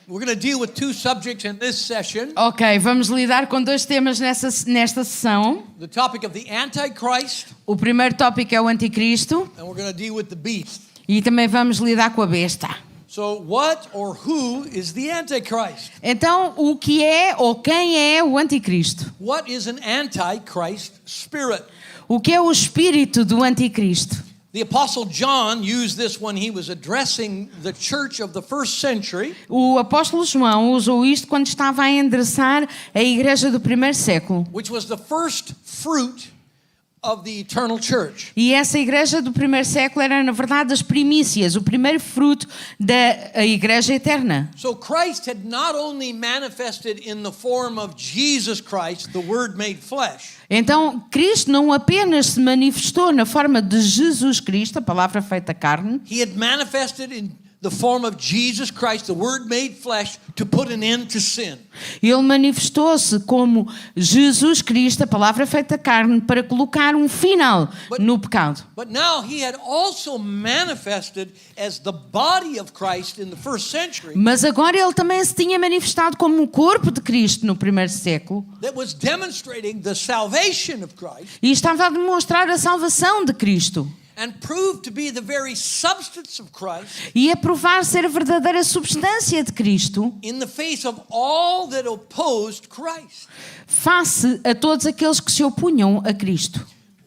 we're going to deal with two subjects in this session. Ok, vamos lidar com dois temas nesta sessão. The topic of the Antichrist, O primeiro tópico é o anticristo and we're going to deal with the beast. e também vamos lidar com a besta. So what or who is the Antichrist? Então, o que é ou quem é o anticristo? What is an Antichrist spirit? O que é o espírito do anticristo? The Apostle John used this when he was addressing the church of the first century. O apóstolo João usou isto quando estava a endereçar a igreja do primeiro século. Which was the first fruit of the eternal church. E essa igreja do primeiro século era, na verdade, as primícias, o primeiro fruto da igreja eterna. So Christ had not only manifested in the form of Jesus Christ, the Word made flesh. Então, Cristo não apenas se manifestou na forma de Jesus Cristo, a palavra feita carne. He had manifested in the form of Jesus Christ, the Word made flesh, to put an end to sin. Ele manifestou-se como Jesus Cristo, a palavra feita carne, para colocar um final no pecado. But now he had also manifested as the body of Christ in the first century. Mas agora ele também se tinha manifestado como o corpo de Cristo no primeiro século. That was demonstrating the salvation of Christ. E estava a demonstrar a salvação de Cristo. And proved to be the very substance of Christ. E a provar ser a verdadeira substância de Cristo. In the face of all that opposed Christ. Face a todos aqueles que se opunham a Cristo.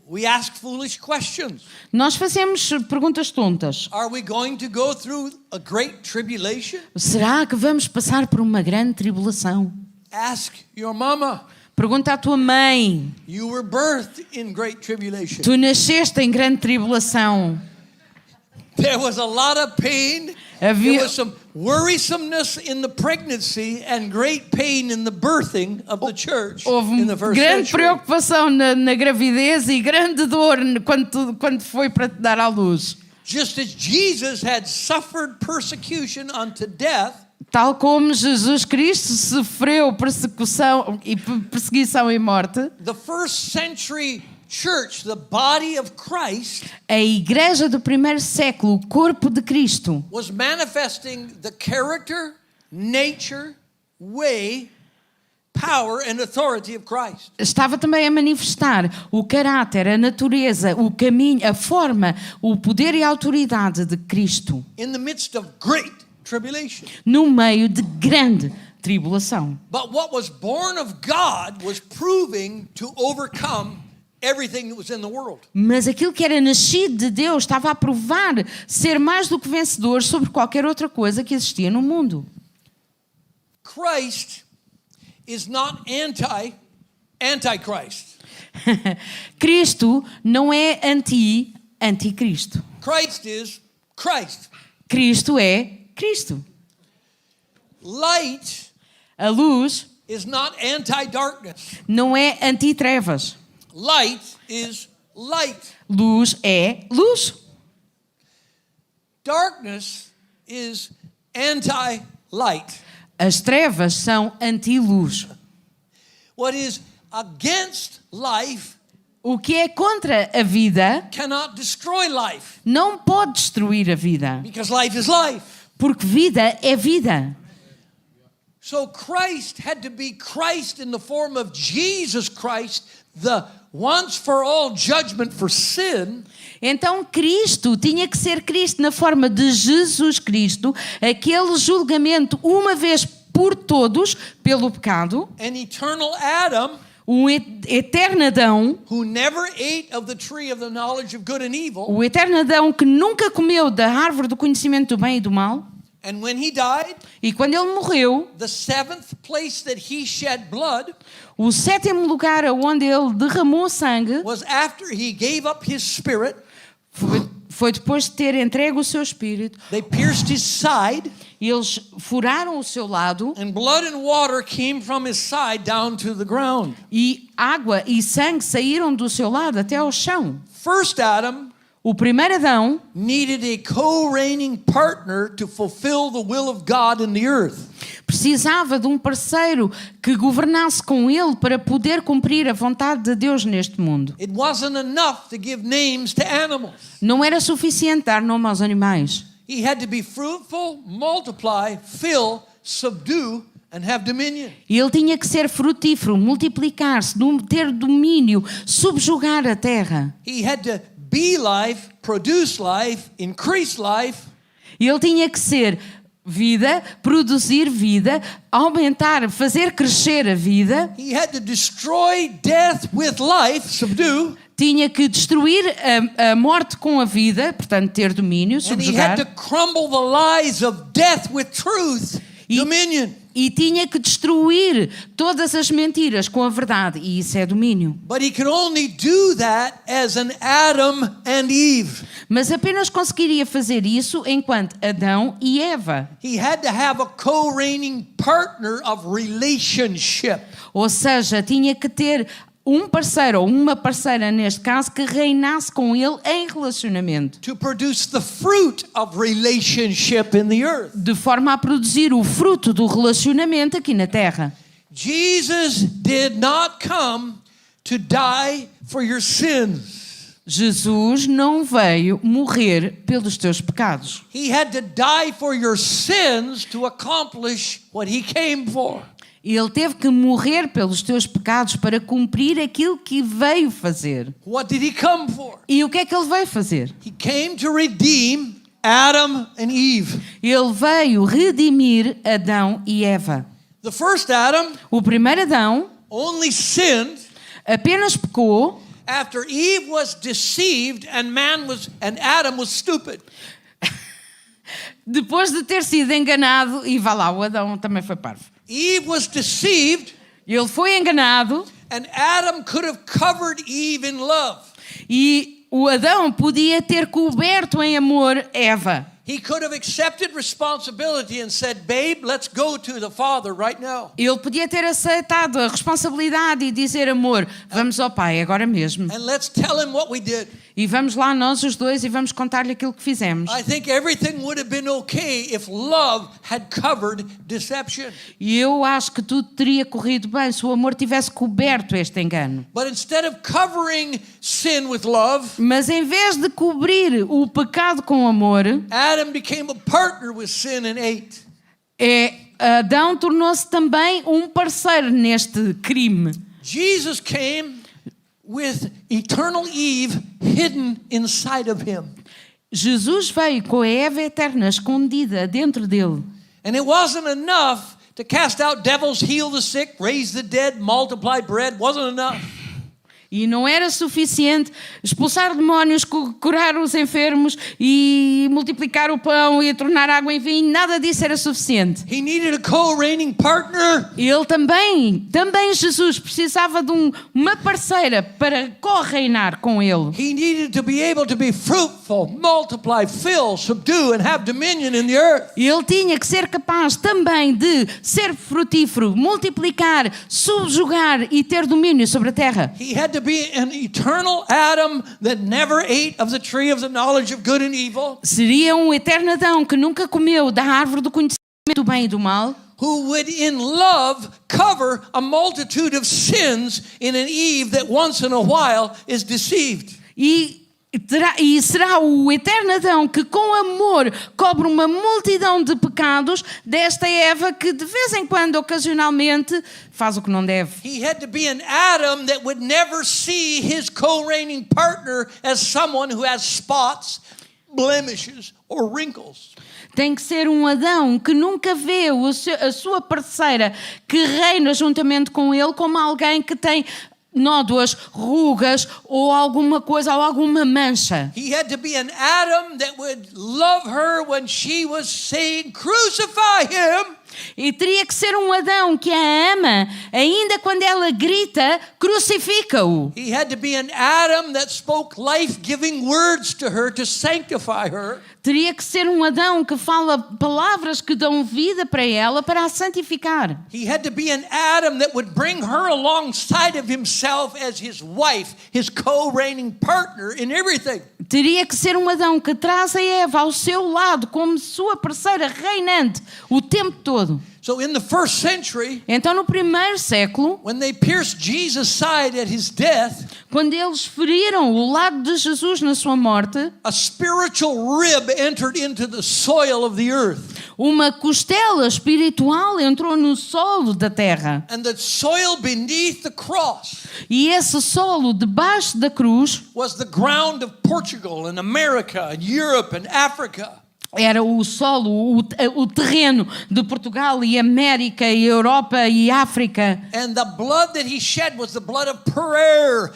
We ask foolish questions. Nós fazemos perguntas tontas. Are we going to go through a great tribulation? Será que vamos passar por uma grande tribulação? Ask your mama. Pergunta à tua mãe. You were birthed in great tribulation. Tu nasceste em grande tribulação. There was a lot of pain. Havia- There was some worrisomeness in the pregnancy and great pain in the birthing of the church Houve in the first grande century. preocupação na gravidez e grande dor quando foi para te dar à luz. Just as Jesus had suffered persecution unto death, Tal como Jesus Cristo sofreu persecução e morte, the first century church, the body of Christ, a igreja do primeiro século, o corpo de Cristo, was manifesting the character, nature, way, power and authority of Christ. estava também a manifestar o caráter, a natureza, o caminho, a forma, o poder e a autoridade de Cristo In the midst of great tribulation. no meio de grande tribulação. But what was born of God was proving to overcome everything that was in the world. Mas aquilo que era nascido de Deus estava a provar ser mais do que vencedor sobre qualquer outra coisa que existia no mundo. Christ is not antichrist. Cristo não é anticristo. Christ is Christ. Cristo é Cristo. Light A luz is not anti-darkness. não é antitrevas. Light is light. Luz é luz. Darkness is anti-light. As trevas são anti-luz. What is against life O que é contra a vida cannot destroy life, não pode destruir a vida, because life is life. porque vida é vida. So Christ had to be Christ in the form of Jesus Christ, the once for all judgment for sin. Então Cristo tinha que ser Cristo na forma de Jesus Cristo, aquele julgamento uma vez por todos pelo pecado, An eternal Adam o eterno Adão, who never ate of the tree of the knowledge of good and evil. o eterno Adão que nunca comeu da árvore do conhecimento do bem e do mal, And when he died, e quando ele morreu, the seventh place that he shed blood o sétimo lugar onde ele derramou sangue was after he gave up his spirit. foi depois de ter entregue o seu espírito. They pierced his side, Eles furaram o seu lado and blood and water came from his side down to the ground. e água e sangue saíram do seu lado até ao chão. First Adam O primeiro Adão needed a co-reigning partner to fulfill the will of God in the earth. precisava de um parceiro que governasse com ele para poder cumprir a vontade de Deus neste mundo. It wasn't enough to give names to animals. Não era suficiente dar nome aos animais. He had to be fruitful, multiply, fill, subdue, and have dominion. Ele tinha que ser frutífero, multiplicar-se, ter domínio, subjugar a terra. He had to be life, produce life, increase life, Ele tinha que ser vida, produzir vida, aumentar, fazer crescer a vida. he had to destroy death with life, subdue, Tinha que destruir a morte com a vida, portanto ter domínio, and he subjugar. had to crumble the lies of death with truth, dominion. E tinha que destruir todas as mentiras com a verdade, e isso é domínio. But he could only do that as an Adam and Eve. Mas apenas conseguiria fazer isso enquanto Adão e Eva. He had to have a co-reigning partner of relationship. Ou seja, tinha que ter um parceiro ou uma parceira, neste caso, que reinasse com ele em relacionamento, To produce the fruit of relationship in the earth. de forma a produzir o fruto do relacionamento aqui na terra. Jesus did not come to die for your sins. Jesus não veio morrer pelos teus pecados. He had to die for your sins to accomplish what he came for. Ele teve que morrer pelos teus pecados para cumprir aquilo que veio fazer. What did he come for? E o que é que ele veio fazer? He came to redeem Adam and Eve. Ele veio redimir Adão e Eva. The first Adam O primeiro Adão only sinned apenas pecou after Eve was deceived and Adam was stupid. depois de ter sido enganado, e vá lá, o Adão também foi parvo. Eve was deceived Ele foi enganado and Adam could have covered Eve in love. e o Adão podia ter coberto em amor Eva. He could have accepted responsibility and said, "Babe, let's go to the Father right now. Ele podia ter aceitado a responsabilidade e dizer, amor, vamos ao Pai agora mesmo. And let's tell him what we did." E vamos lá nós os dois e vamos contar-lhe aquilo que fizemos. I think everything would have been okay if love had covered deception. E eu acho que tudo teria corrido bem se o amor tivesse coberto este engano. But instead of covering sin with love, Mas em vez de cobrir o pecado com amor, Adam became a partner with sin and ate. Adão tornou-se também um parceiro neste crime. Jesus came with eternal Eve hidden inside of him. Jesus veio com a Eva eterna escondida dentro dele. And it wasn't enough to cast out devils, heal the sick, raise the dead, multiply bread. Wasn't enough. E não era suficiente expulsar demónios, curar os enfermos e multiplicar o pão e tornar água em vinho. Nada disso era suficiente. He needed a co-reigning partner. Ele também Jesus precisava de uma parceira para co-reinar com ele. He needed to be able to be fruitful, multiply, fill, subdue, and have dominion in the earth. Ele tinha que ser capaz também de ser frutífero, multiplicar, subjugar e ter domínio sobre a terra. He had to be an eternal Adam that never ate of the tree of the knowledge of good and evil, Seria um eterno Adão que nunca comeu da árvore do conhecimento do bem e do mal, who would in love cover a multitude of sins in an Eve that once in a while is deceived. e será o eterno Adão que com amor cobre uma multidão de pecados desta Eva que de vez em quando, ocasionalmente, faz o que não deve. He had to be an Adam that would never see his co-reigning partner as someone who has spots, blemishes, or wrinkles. Tem que ser um Adão que nunca vê a sua parceira que reina juntamente com ele como alguém que tem nódoas, rugas ou alguma coisa ou alguma mancha. He had to be an Adam that would love her when she was saying, "Crucify him." E teria que ser um Adão que a ama, ainda quando ela grita, crucifica-o. He had to be an Adam that spoke life-giving words to her to sanctify her. Teria que ser um Adão que fala palavras que dão vida para ela, para a santificar. He had to be an Adam that would bring her alongside of himself as his wife, his co-reigning partner in everything. Teria que ser um Adão que traz a Eva ao seu lado como sua parceira reinante o tempo todo. So in the first century, Então, no primeiro século, when they pierced Jesus' side at his death, quando eles feriram o lado de Jesus na sua morte, a spiritual rib entered into the soil of the earth. uma costela espiritual entrou no solo da terra. And the soil beneath the cross E esse solo debaixo da cruz was the ground of Portugal and America and Europe and Africa. era o solo, o terreno de Portugal e América e Europa e África. And the blood that he shed was the blood of prayer,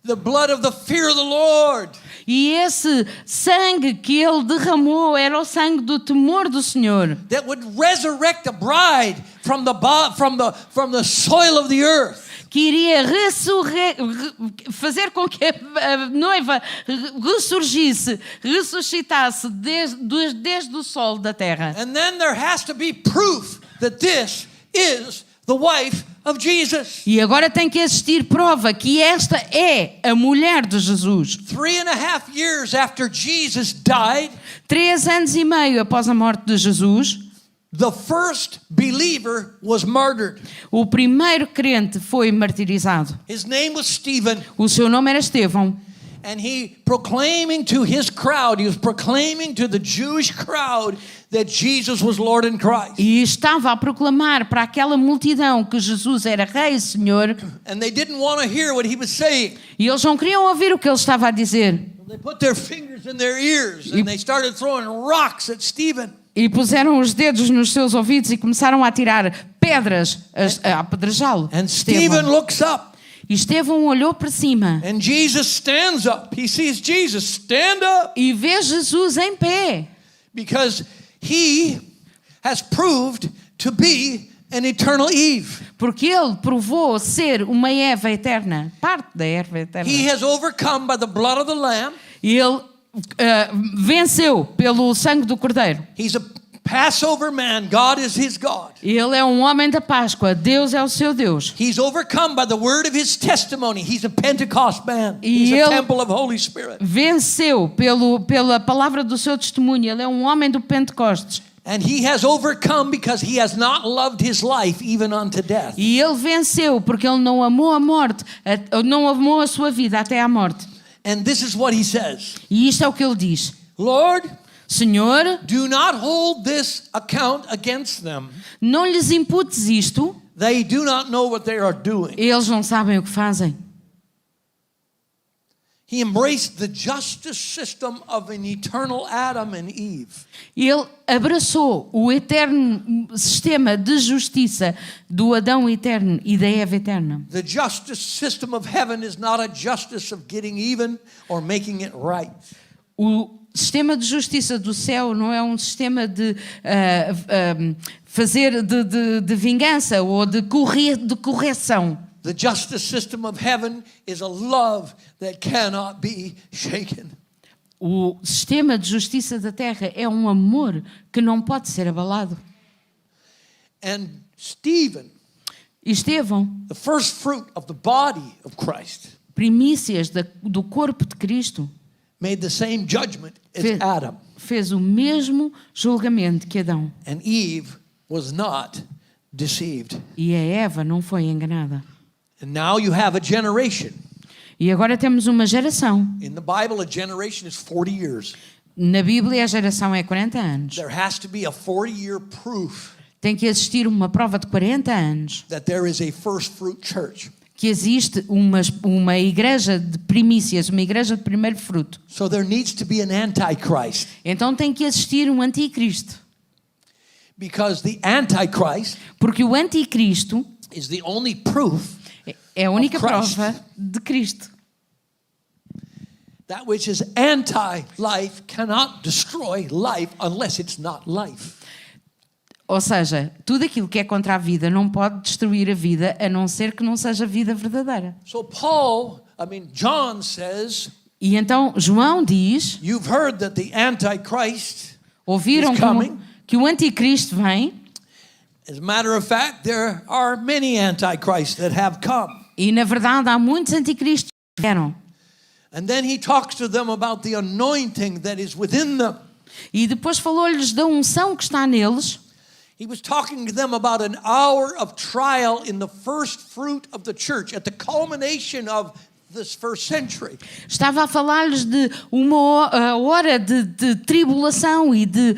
the blood of the fear of the Lord. E esse sangue que ele derramou era o sangue do temor do Senhor, That would resurrect a bride from the soil of the earth. que iria fazer com que a noiva ressuscitasse desde o solo da terra. And then there has to be proof that this is the wife of Jesus. E agora tem que existir prova que esta é a mulher de Jesus. 3.5 years after Jesus died, 3 anos e meio após a morte de Jesus, the first believer was murdered. o primeiro crente foi martirizado. His name was Stephen. O seu nome era Estevão. And he proclaiming to his crowd, he was proclaiming to the Jewish crowd that Jesus was Lord and Christ. E estava a proclamar para aquela multidão que Jesus era Rei e Senhor. And they didn't want to hear what he was saying. E eles não queriam ouvir o que ele estava a dizer. They put their fingers in their ears and they started throwing rocks at Stephen. E puseram os dedos nos seus ouvidos e começaram a tirar pedras a apedrejá-lo. And Stephen looks up. E Estevão olhou para cima And Jesus stands up. He sees Jesus stand up e vê Jesus em pé. because he has proved to be an eternal Eve. Porque ele provou ser uma Eva eterna, parte da Eva eterna. He has overcome by the blood of the Lamb. E ele venceu pelo sangue do Cordeiro. He's a Passover man. God is his God. Ele é um homem da Páscoa. Deus é o seu Deus. He's overcome by the word of his testimony. He's a Pentecost man. He's a ele temple of Holy Spirit. Venceu pela palavra do seu testemunho. Ele é um homem do Pentecostes. And he has overcome because he has not loved his life even unto death. E ele venceu porque ele não amou a morte, não amou a sua vida até à morte. And this is what he says. E isto é o que ele diz: Lord, Senhor, do not hold this account against them. não lhes imputes isto. They do not know what they are doing. Eles não sabem o que fazem. He embraced the justice system of an eternal Adam and Eve. Ele abraçou o eterno sistema de justiça do Adão eterno e da Eva eterna. The justice system of heaven is not a justice of getting even or making it right. O sistema de justiça do céu não é um sistema de fazer de vingança ou de correção. The justice system of heaven is a love that cannot be shaken. O sistema de justiça da terra é um amor que não pode ser abalado. And Stephen, E Estevão, the first fruit of the body of Christ, primícias do corpo de Cristo, made the same judgment as Adam. fez o mesmo julgamento que Adão. And Eve was not deceived. E a Eva não foi enganada. And now you have a generation. E agora temos uma geração. In the Bible, a generation is 40 years. Na Bíblia, a geração é 40 anos. There has to be a 40-year proof Tem que existir uma prova de 40 anos that there is a first fruit church. que existe uma igreja de primícias, uma igreja de primeiro fruto. So there needs to be an antichrist. Então tem que existir um anticristo. Because the antichrist Porque o anticristo is the only proof é a única of Christ. prova de Cristo. That which is anti-life cannot destroy life unless it's not life. Ou seja, tudo aquilo que é contra a vida não pode destruir a vida, a não ser que não seja vida verdadeira. So John says, E então João diz, you've heard that the antichrist ouviram is coming. que o anticristo vem, As a matter of fact, there are many antichrists that have come. e na verdade há muitos anticristos que vieram. And then he talks to them about the anointing that is within them. E depois falou-lhes da unção que está neles. He was talking to them about an hour of trial in the first fruit of the church, at the culmination of this first century. Estava a falar-lhes de uma hora de tribulação e de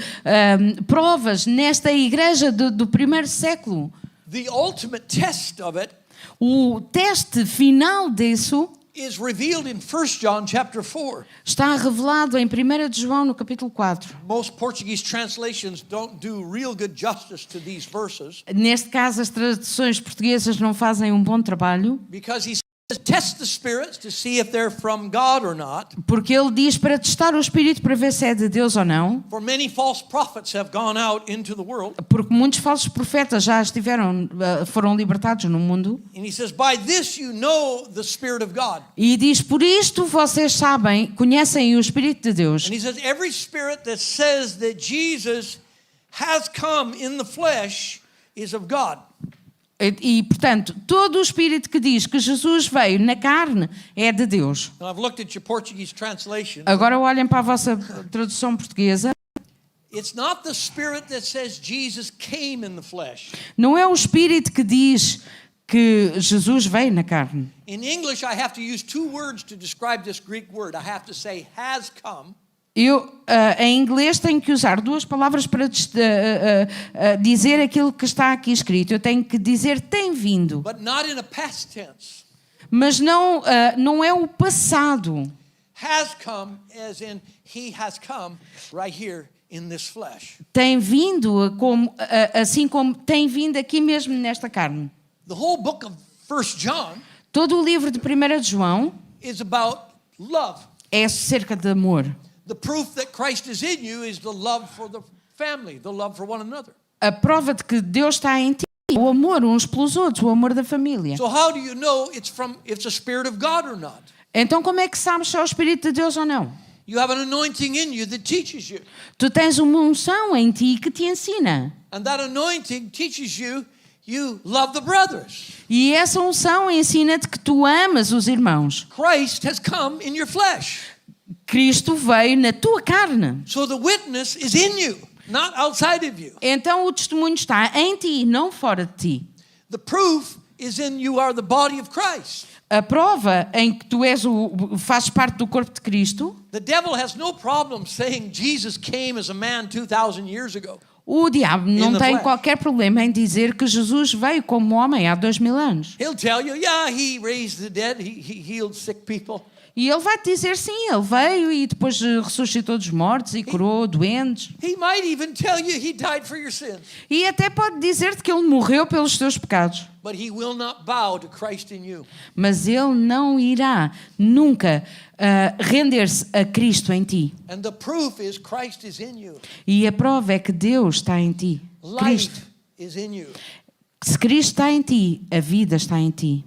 provas nesta igreja do primeiro século. The ultimate test of it O teste final disso is revealed in 1 John chapter 4. está revelado em 1 de João, no capítulo 4. Most Portuguese translations don't do real good justice to these verses Neste caso, as traduções portuguesas não fazem um bom trabalho, because he says, test the spirits to see if they're from God or not. porque ele diz para testar o Espírito para ver se é de Deus ou não, For many false prophets have gone out into the world. porque muitos falsos profetas já foram libertados no mundo. And he says, by this you know the Spirit of God. E diz, por isto vocês sabem, conhecem o Espírito de Deus. And he says, every spirit that says that Jesus has come in the flesh is of God. E, portanto, todo o Espírito que diz que Jesus veio na carne é de Deus. Now, I've looked at your Portuguese translation. Agora olhem para a vossa tradução portuguesa. It's not the spirit that says Jesus came in the flesh. Não é o Espírito que diz que Jesus veio na carne. In English, I have to use two words to describe this Greek word. I have to say has come. Eu, em inglês, tenho que usar duas palavras para dizer aquilo que está aqui escrito. Eu tenho que dizer tem vindo, But not in a past tense. mas não é o passado. Has come as in he has come right here in this flesh. Tem vindo assim como tem vindo aqui mesmo nesta carne. The whole book of 1 John Todo o livro de 1 de João is about love. é acerca de amor. The proof that Christ is in you is the love for the family, the love for one another. A prova de que Deus está em ti é o amor uns pelos outros, o amor da família. So how do you know it's a spirit of God or not? Então como é que sabes se é o Espírito de Deus ou não? You have an anointing in you that teaches you. Tu tens uma unção em ti que te ensina. And that anointing teaches you love the brothers. E essa unção ensina-te que tu amas os irmãos. Christ has come in your flesh. Cristo veio na tua carne. So the witness is in you, not outside of you. Então o testemunho está em ti, não fora de ti. The proof is in you are the body of Christ. A prova em que tu fazes parte do corpo de Cristo. The devil has no problem saying Jesus came as a man 2,000 years ago. O diabo não the tem flesh. qualquer problema em dizer que Jesus veio como homem há 2000 anos. He'll tell you, yeah, he raised the dead, he healed sick people. E ele vai te dizer sim, ele veio e depois ressuscitou dos mortos e curou doentes. He might even tell you he died for your sins. E até pode dizer-te que ele morreu pelos teus pecados. But he will not bow to Christ in you. Mas ele não irá nunca render-se a Cristo em ti. And the proof is Christ is in you. E a prova é que Deus está em ti. Light Cristo. is in you. Se Cristo está em ti, a vida está em ti.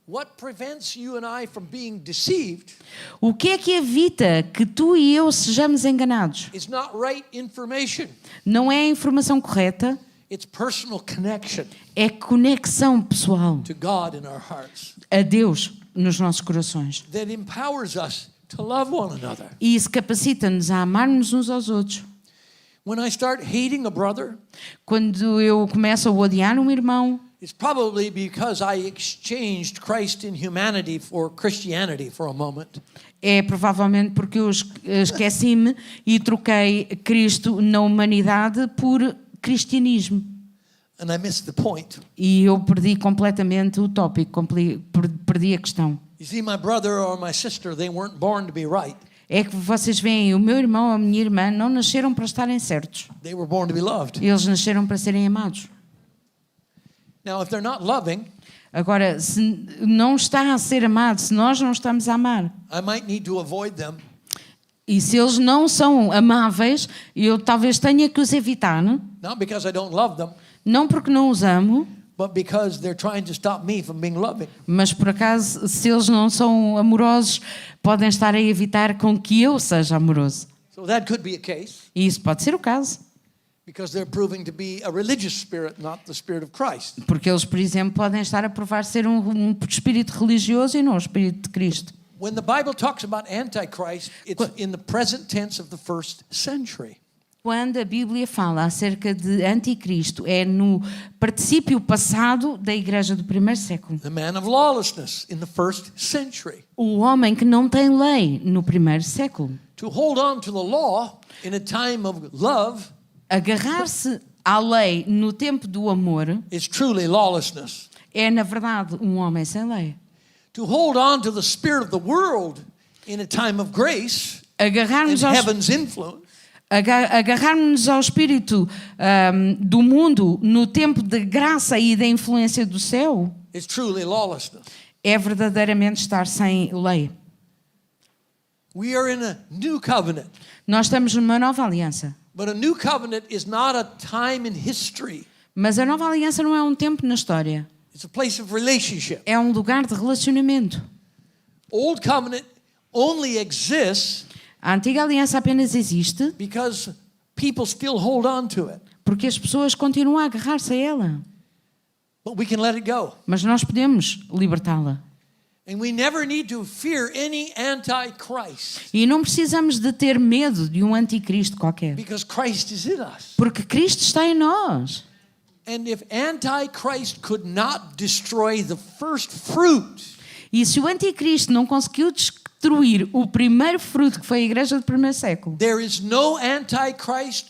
What prevents you and I from being deceived O que é que evita que tu e eu sejamos enganados? is not right information. Não é a informação correta, It's personal connection é conexão pessoal to God in our hearts a Deus nos nossos corações. that empowers us to love one another. E isso capacita-nos a amarmos uns aos outros. When I start hating a brother, Quando eu começo a odiar um irmão, it's probably because I exchanged Christ in humanity for Christianity for a moment. é provavelmente porque eu esqueci-me e troquei Cristo na humanidade por cristianismo. And I missed the point. E eu perdi completamente o tópico, perdi a questão. You see, my brother or my sister, they weren't born to be right. É que vocês veem, o meu irmão ou a minha irmã não nasceram para estarem certos. They were born to be loved. Eles nasceram para serem amados. Now, if they're not loving, Agora, se não está a ser amado, se nós não estamos a amar, I might need to avoid them. e se eles não são amáveis, eu talvez tenha que os evitar, Not because I don't love them, não porque não os amo, but because they're trying to stop me from being loving. mas por acaso, se eles não são amorosos, podem estar a evitar com que eu seja amoroso. So that could be a case, E isso pode ser o caso, because they're proving to be a religious spirit, not the Spirit of Christ. porque eles, por exemplo, podem estar a provar ser um espírito religioso e não o espírito de Cristo. When the Bible talks about Antichrist, it's in the present tense of the first century. Quando a Bíblia fala acerca de anticristo, é no particípio passado da igreja do primeiro século. The man of lawlessness in the first century. O homem que não tem lei no primeiro século. To hold on to the law in a time of love Agarrar-se à lei no tempo do amor is truly lawlessness. é, na verdade, um homem sem lei. To hold on to the spirit of the world in a time of grace and Agarrar-nos heaven's influence agarrar-nos ao espírito do mundo no tempo de graça e da influência do céu is truly lawlessness. é verdadeiramente estar sem lei. We are in a new covenant, Nós estamos numa nova aliança. but a new covenant is not a time in history. Mas a nova aliança não é um tempo na história. It's a place of relationship. É um lugar de relacionamento. Old covenant only exists A antiga aliança apenas existe because people still hold on to it. porque as pessoas continuam a agarrar-se a ela. But we can let it go. Mas nós podemos libertá-la. And we never need to fear any antichrist E não precisamos de ter medo de um anticristo qualquer. because Christ is in us. Porque Cristo está em nós. And if antichrist could not destroy the first fruit, E se o anticristo não conseguiu destruir o primeiro fruto, que foi a igreja do primeiro século, there is no antichrist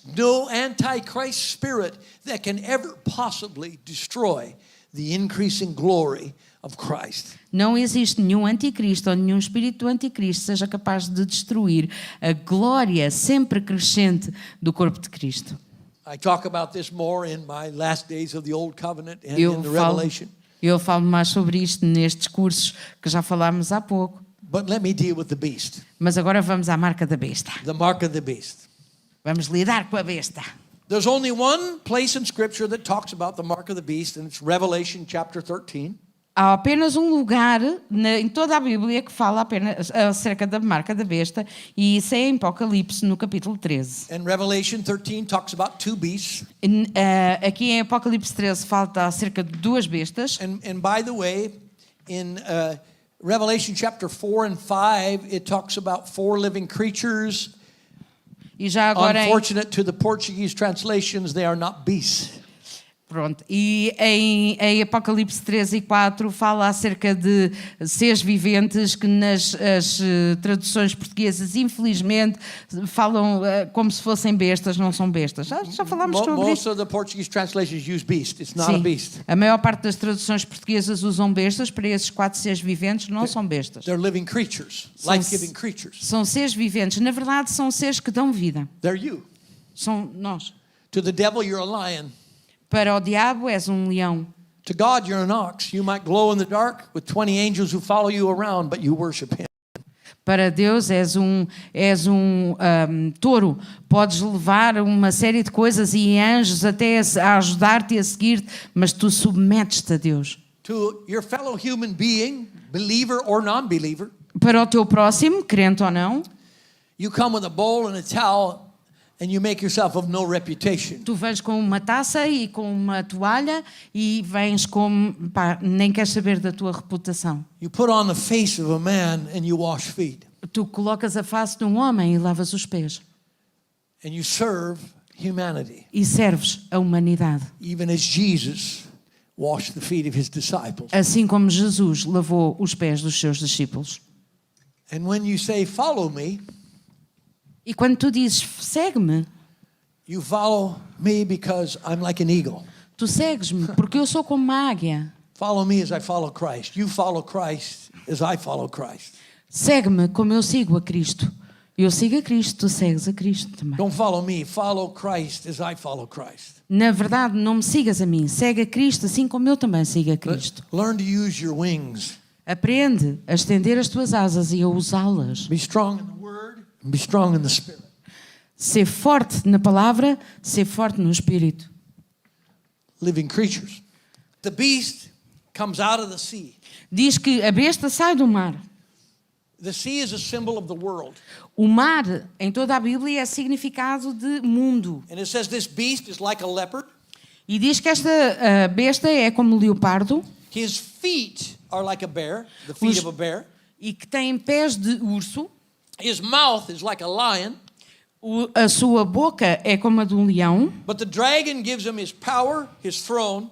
spirit that can ever possibly destroy the increasing glory of Christ. não existe nenhum anticristo ou nenhum espírito do anticristo seja capaz de destruir a glória sempre crescente do corpo de Cristo. I talk about this more in my last days of the Old Covenant and in the Revelation. Eu falo mais sobre isto nestes cursos que já falámos há pouco. But let me deal with the beast, Mas agora vamos à marca da besta. the mark of the beast. Vamos lidar com a besta. There's only one place in Scripture that talks about the mark of the beast, and it's Revelation chapter 13. Há apenas um lugar em toda a Bíblia que fala apenas acerca da marca da besta, e isso é em Apocalipse, no capítulo 13. And Revelation 13 talks about two beasts. Aqui em Apocalipse 13 fala acerca de duas bestas. And by the way, in Revelation chapter 4 and 5, it talks about four living creatures. E já agora Unfortunate to the Portuguese translations, they are not beasts. Pronto, e em Apocalipse 13 e 4 fala acerca de seres viventes que nas traduções portuguesas, infelizmente, falam como se fossem bestas, não são bestas. Já falámos sobre Most isso. of the Portuguese translations use beast. It's not a Sim, beast. a maior parte das traduções portuguesas usam bestas, para esses 4 seres viventes não são bestas. They're living creatures, São- life-giving creatures. São seres viventes, na verdade são seres que dão vida. They're you. São nós. To the devil, you're a lion. Para o diabo és um leão. To God, you're an ox. You might glow in the dark with 20 angels who follow you around, but you worship him. Para Deus és um touro. Podes levar uma série de coisas e anjos até a ajudar-te e a seguir-te, mas tu submetes-te a Deus. To your fellow human being, believer or non-believer, Para o teu próximo, crente ou não, you come with a bowl and a towel and you make yourself of no reputation. tu vens com uma taça e com uma toalha e vens com... nem queres saber da tua reputação. You put on the face of a man and you wash feet. Tu colocas a face de um homem e lavas os pés. And you serve humanity, E serves a humanidade. even as Jesus washed the feet of his disciples. Assim como Jesus lavou os pés dos seus discípulos. And when you say, follow me, E quando tu dizes, segue-me, you follow me because I'm like an eagle. tu segues-me porque eu sou como uma águia. Follow me as I follow Christ. You follow Christ as I follow Christ. Segue-me como eu sigo a Cristo. Eu sigo a Cristo, tu segues a Cristo também. Don't follow me, follow Christ as I follow Christ. Na verdade, não me sigas a mim, segue a Cristo assim como eu também sigo a Cristo. Learn to use your wings. Aprende a estender as tuas asas e a usá-las. Be strong in the word and be strong in the spirit. Ser forte na palavra, ser forte no espírito. Living creatures. The beast comes out of the sea. Diz que a besta sai do mar. The sea is a symbol of the world. O mar, em toda a Bíblia, é significado de mundo. And it says this beast is like a leopard. E diz que esta besta é como o leopardo His feet are like a bear, the feet Os- of a bear. e que tem pés de urso. His mouth is like a lion. A sua boca é como a de um leão But the dragon gives him his power, his throne,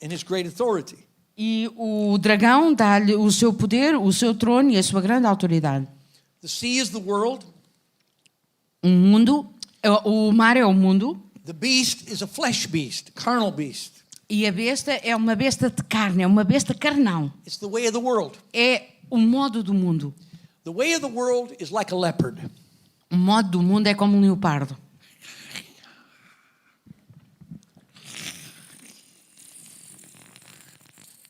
and his great authority. e o dragão dá-lhe o seu poder, o seu trono e a sua grande autoridade. The sea is the world. O mar é o mundo The beast is a flesh beast, carnal beast. e a besta é uma besta de carne, é uma besta carnal. It's the way of the world. É o modo do mundo. The way of the world is like a leopard. O modo do mundo é como um leopardo.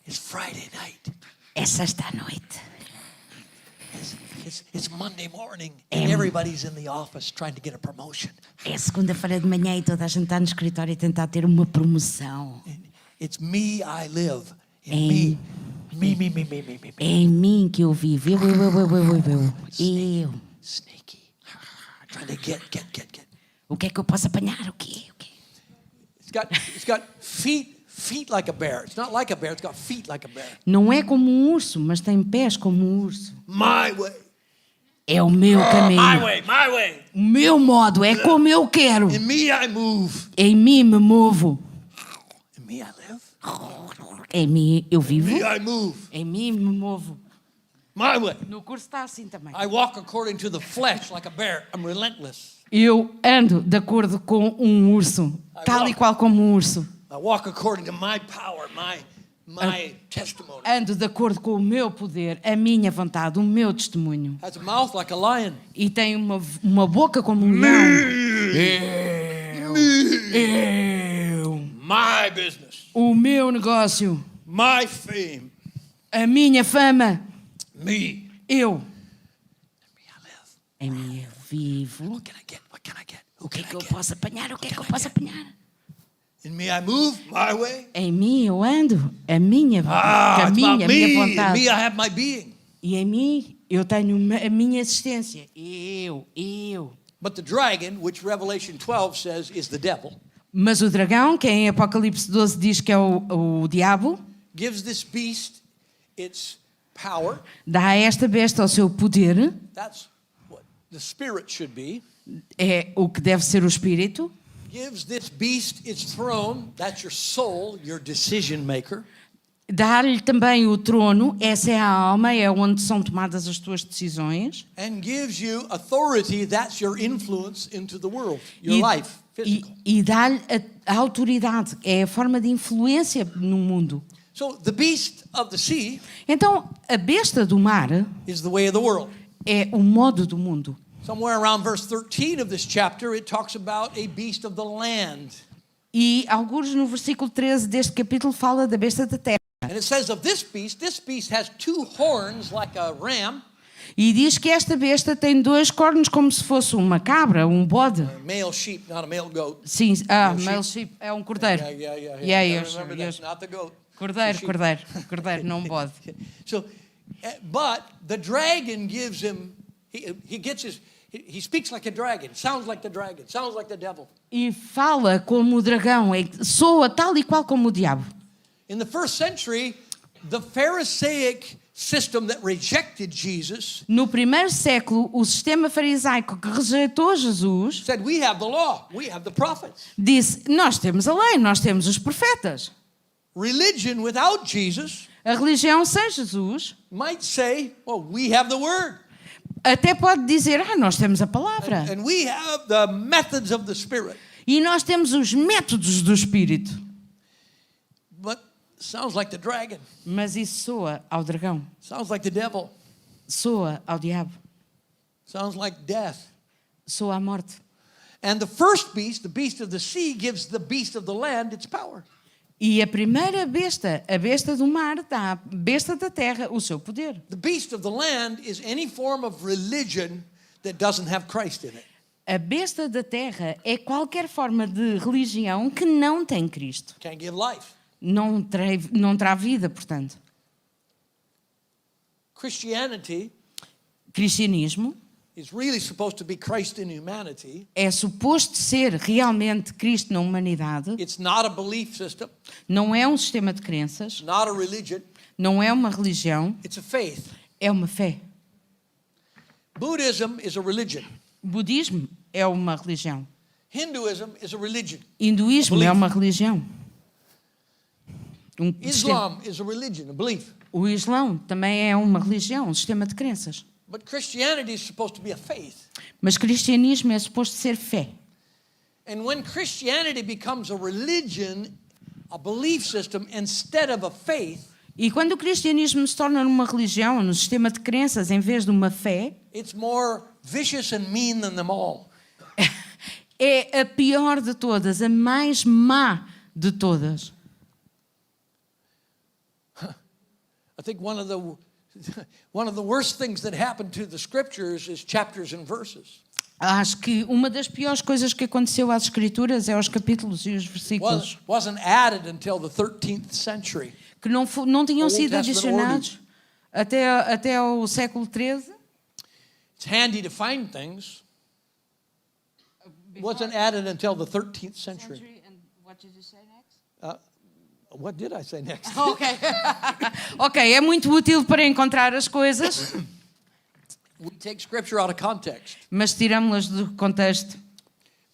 It's Friday night. É sexta-noite. It's Monday morning and everybody's in the office trying to get a promotion. É segunda-feira de manhã e toda a gente está no escritório a tentar ter uma promoção. It's me, I live. In Em- me. É em mim que eu vivo. Eu. Sneaky. Trying to get. O que é que eu posso apanhar? O quê? It's got feet like a bear. It's not like a bear, it's got feet like a bear. Não é como um urso, mas tem pés como um urso. My way. É o meu My caminho. way. O meu modo é como eu quero. In me I move. Em mim me movo. In me I live. Em mim eu In vivo. me I move. Em mim me movo. My way. No curso está assim também. I walk according to the flesh like a bear. I'm relentless. Eu ando de acordo com um urso, tal e qual como um urso. I walk according to my power, my testimony. Ando de acordo com o meu poder, a minha vontade, o meu testemunho. Has a mouth like a lion. E tem uma boca como um leão. Eu. My business. O meu negócio. My fame. A minha fama. Me. Eu. In me I live. Em mim eu vivo. What can I get? What can I get? Who O que é can que I eu get? posso apanhar? O que é que eu posso apanhar? In me I move, my way. Em mim eu ando. A minha It's about caminho, a minha me. In vontade. me I have my being. E em mim eu tenho a minha existência. Eu. But the dragon, which Revelation 12 says is the devil, Mas o dragão, que em Apocalipse 12 diz que é o diabo, gives this beast its power. dá a esta besta o seu poder, That's what the spirit should be. é o que deve ser o espírito, Gives this beast its throne. That's your soul, your decision maker. dá-lhe também o trono, essa é a alma, é onde são tomadas as tuas decisões, And gives you authority. That's your influence into the world, your life, physical. e dá-lhe a autoridade, é a forma de influência no mundo. So the beast of the sea Então, a besta do mar is the way of the world. é o modo do mundo. Somewhere around verse 13 of this chapter, it talks about a beast of the land. E alguns no versículo 13 deste capítulo fala da besta da terra. And it says of this beast has two horns like a ram, E diz que esta besta tem dois cornos como se fosse uma cabra, um bode. a male sheep, not a male goat. Sim, male sheep é um cordeiro. Yeah. Yeah, I yes, remember yes. that, not the goat. Cordeiro, The sheep. cordeiro, não um bode. So, but the dragon gives him, he gets his, he speaks like a dragon, sounds like the dragon, sounds like the devil. E fala como o dragão, soa tal e qual como o diabo. In the first century, the Pharisaic system that rejected Jesus No primeiro século, o sistema farisaico que rejeitou Jesus said, we have the law, we have the prophets. disse: nós temos a lei, nós temos os profetas. Religion without Jesus A religião sem Jesus might say, well, we have the word. até pode dizer: nós temos a palavra. And we have the methods of the Spirit. E nós temos os métodos do Espírito. But sounds like the dragon, Mas isso soa ao dragão, sounds like the devil, soa ao diabo, sounds like death. soa à morte. And the first beast, the beast of the sea, gives the beast of the land its power. E a primeira besta, a besta do mar, dá à besta da terra o seu poder. The beast of the land is any form of religion that doesn't have Christ in it. A besta da terra é qualquer forma de religião que não tem Cristo. Can't give life. Não terá vida, portanto. Christianity Cristianismo is really supposed to be Christ in humanity. é suposto ser realmente Cristo na humanidade. It's not a belief system, Não é um sistema de crenças, not a religion. não é uma religião, It's a faith. é uma fé. Buddhism is a religion. O budismo é uma religião. Hinduism is a religion. Hinduísmo é uma religião. Islam is a religion, a belief. O Islão também é uma religião, um sistema de crenças. But Christianity is supposed to be a faith. Mas cristianismo é suposto ser fé. And when Christianity becomes a religion, a belief system, instead of a faith, E quando o cristianismo se torna uma religião, um sistema de crenças, em vez de uma fé, it's more vicious and mean than them all. é a pior de todas, a mais má de todas. I think one of the worst things that happened to the scriptures is chapters and verses. Acho que uma das piores coisas que aconteceu às Escrituras é os capítulos e os versículos, Wasn't added until the 13th century. que não tinham Old sido Testament adicionados até o século XIII. It's handy to find things. It wasn't added until the 13th century. What did I say next? Ok, é muito útil para encontrar as coisas, We take scripture out of context. mas tiramos-las do contexto.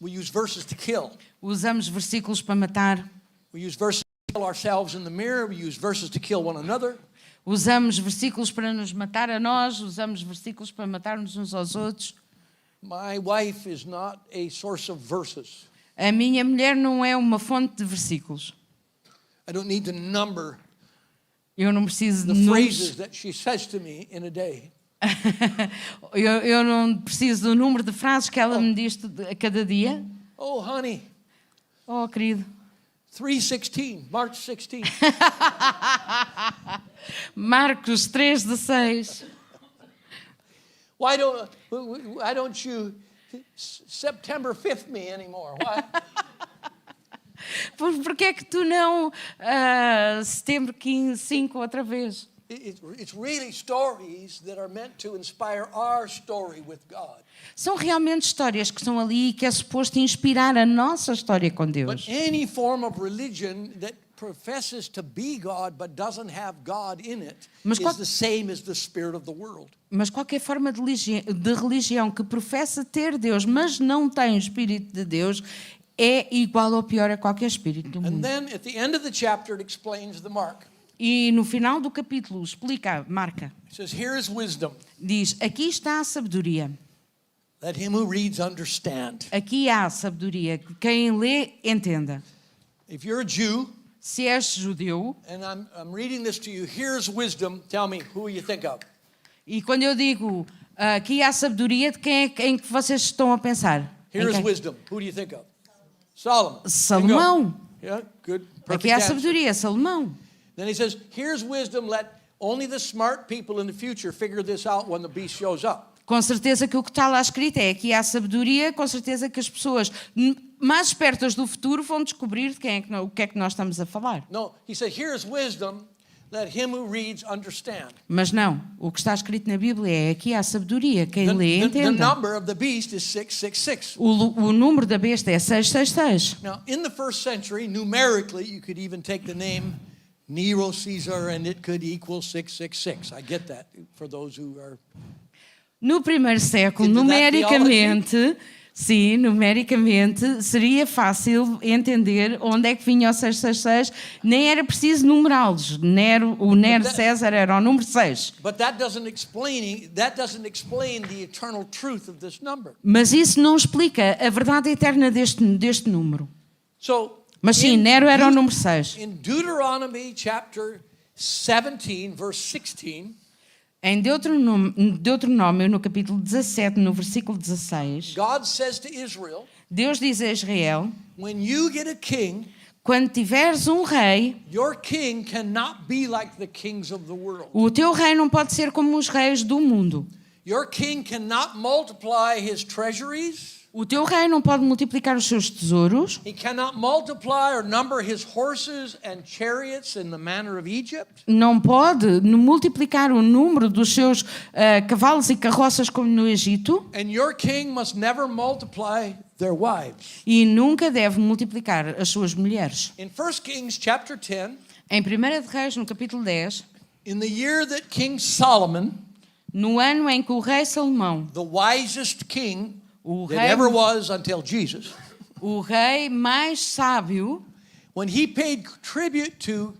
We use verses to kill. Usamos versículos para matar, We use verses to kill ourselves in the mirror. We use verses to kill one another. usamos versículos para nos matar a nós, usamos versículos para matar-nos uns aos outros. My wife is not a source of verses. A minha mulher não é uma fonte de versículos. I don't need to number Eu não preciso the de phrases números. that she says to me in a day. eu não preciso do número de frases que ela me diz a cada dia. Oh, honey, Oh, querido. 3:16, March 16. Marcos 3:16. Why don't you September 5th me anymore? Why? Porquê é que tu não setembro 15, 5 outra vez? It's really stories that are meant to inspire our story with God. São realmente histórias que estão ali e que é suposto inspirar a nossa história com But Deus. any form of religion that professes to be God but doesn't have God in it Mas is the same as the spirit of the world. Mas qualquer forma de religião que professa ter Deus, mas não tem o Espírito de Deus, é igual ou pior a qualquer espírito do And mundo. then at the end of the chapter it explains the mark. E no final do capítulo explica, marca, It says, "Here is wisdom. diz, aqui está a sabedoria. Let him who reads understand." Aqui há a sabedoria, que quem lê entenda. If you're a Jew Se és judeu, and I'm reading this to you, here's wisdom, tell me who you think of. e quando eu digo aqui há a sabedoria, de quem é em que vocês estão a pensar? Em Here's quem? wisdom. Who do you think of? Solomon. Salomão. Bingo. Yeah, good. Perfect Aqui há a answer. sabedoria, Salomão. Then he says, here's wisdom, let only the smart people in the future figure this out when the beast shows up. Com certeza que o que está lá escrito é aqui há a sabedoria, com certeza que as pessoas mais espertas do futuro vão descobrir de o que é que nós estamos a falar. No, he said, here's wisdom, let him who reads understand. Mas não, o que está escrito na Bíblia é aqui há a sabedoria, quem lê The entenda. number of the beast is 666. O número da besta é 666. Now, in the first century, numerically, you could even take the name Nero Caesar and it could equal 666. I get that for those who are... No primeiro século, Into that numericamente, sim, numericamente, seria fácil entender onde é que vinha o 666, nem era preciso numerá-los. O Nero César era o número 6. But that doesn't explain the eternal truth of this number. Mas isso não explica a verdade eterna deste número. So, Mas sim, Nero era o número 6. in Deuteronomy chapter 17, verse 16, Em Deuteronômio, no capítulo 17, no versículo 16, God says to Israel, Deus diz a Israel, when you get a king, quando tiveres um rei, your king cannot be like the kings of the world. o teu rei não pode ser como os reis do mundo. Your king cannot multiply his treasuries. O teu rei não pode multiplicar os seus tesouros, He cannot multiply or number his horses and chariots in the manner of Egypt. não pode multiplicar o número dos seus cavalos e carroças como no Egito, And your king must never multiply their wives. e nunca deve multiplicar as suas mulheres. In 1 Kings chapter 10, Em 1 de Reis, no capítulo 10, in the year that King Solomon, no ano em que o rei Salomão, the wisest king O that rei, ever was until Jesus, o rei mais sábio, when he paid tribute to